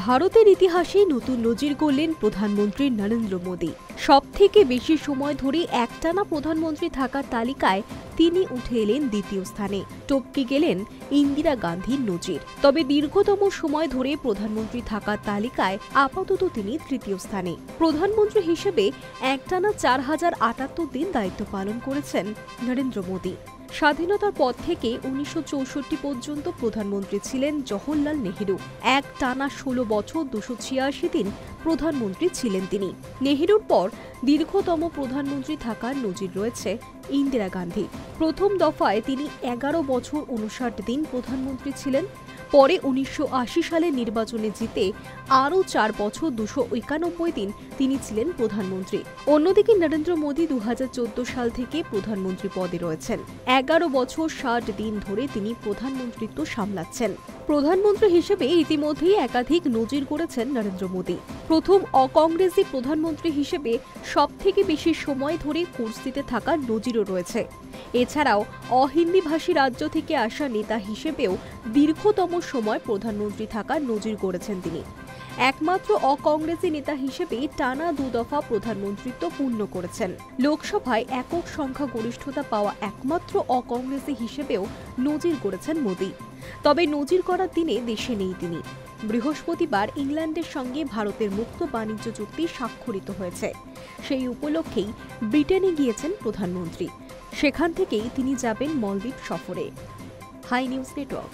ভারতের ইতিহাসে নতুন নজির গড়লেন প্রধানমন্ত্রী নরেন্দ্র মোদী। সবথেকে বেশি সময় ধরে একটানা প্রধানমন্ত্রী থাকার তালিকায় তিনি উঠে এলেন দ্বিতীয় স্থানে, টপকে গেলেন ইন্দিরা গান্ধীর নজির। তবে দীর্ঘতম সময় ধরে প্রধানমন্ত্রী থাকার তালিকায় আপাতত তিনি তৃতীয় স্থানে। প্রধানমন্ত্রী হিসেবে একটানা 4078 দিন দায়িত্ব পালন করেছেন নরেন্দ্র মোদী। স্বাধীনতার পর থেকে 1964 পর্যন্ত প্রধানমন্ত্রী ছিলেন জওহরলাল নেহেরু। এক টানা 16 বছর 286 দিন প্রধানমন্ত্রী ছিলেন তিনি। নেহেরুর পর দীর্ঘতম প্রধানমন্ত্রী থাকার নজির রয়েছে ইন্দিরা গান্ধী। প্রথম দফায় তিনি 11 বছর 59 দিন প্রধানমন্ত্রী ছিলেন। পরে 1980 সালের নির্বাচনে জিতে আরও 4 বছর 291 দিন তিনি ছিলেন প্রধানমন্ত্রী। অন্যদিকে নরেন্দ্র মোদী 2014 সাল থেকে প্রধানমন্ত্রী পদে রয়েছেন। 11 বছর 60 দিন ধরে তিনি প্রধানমন্ত্রিত্ব সামলাচ্ছেন। প্রধানমন্ত্রী হিসেবে ইতিমধ্যেই একাধিক নজির গড়েছেন নরেন্দ্র মোদী। প্রথম অকংগ্রেসি প্রধানমন্ত্রী হিসেবে সবথেকে বেশি সময় ধরে কুর্সিতে থাকার নজিরও রয়েছে। এছাড়াও অহিন্দিভাষী রাজ্য থেকে আসা নেতা হিসেবেও দীর্ঘতম সময় প্রধানমন্ত্রী থাকার নজির গড়েছেন তিনি। একমাত্র অকংগ্রেসি নেতা হিসেবে টানা 2 দফা প্রধানমন্ত্রিত্ব পূর্ণ করেছেন। লোকসভায় একক সংখ্যাগরিষ্ঠতা পাওয়া একমাত্র অকংগ্রেসি হিসেবেও নজির গড়েছেন মোদী। তবে নজির করার দিনে দেশে নেই তিনি। বৃহস্পতিবার ইংল্যান্ডের সঙ্গে ভারতের মুক্ত বাণিজ্য চুক্তি স্বাক্ষরিত হয়েছে। সেই উপলক্ষেই ব্রিটেনে গিয়েছেন প্রধানমন্ত্রী। সেখান থেকেই তিনি যাবেন মলদ্বীপ সফরে। Hi news network.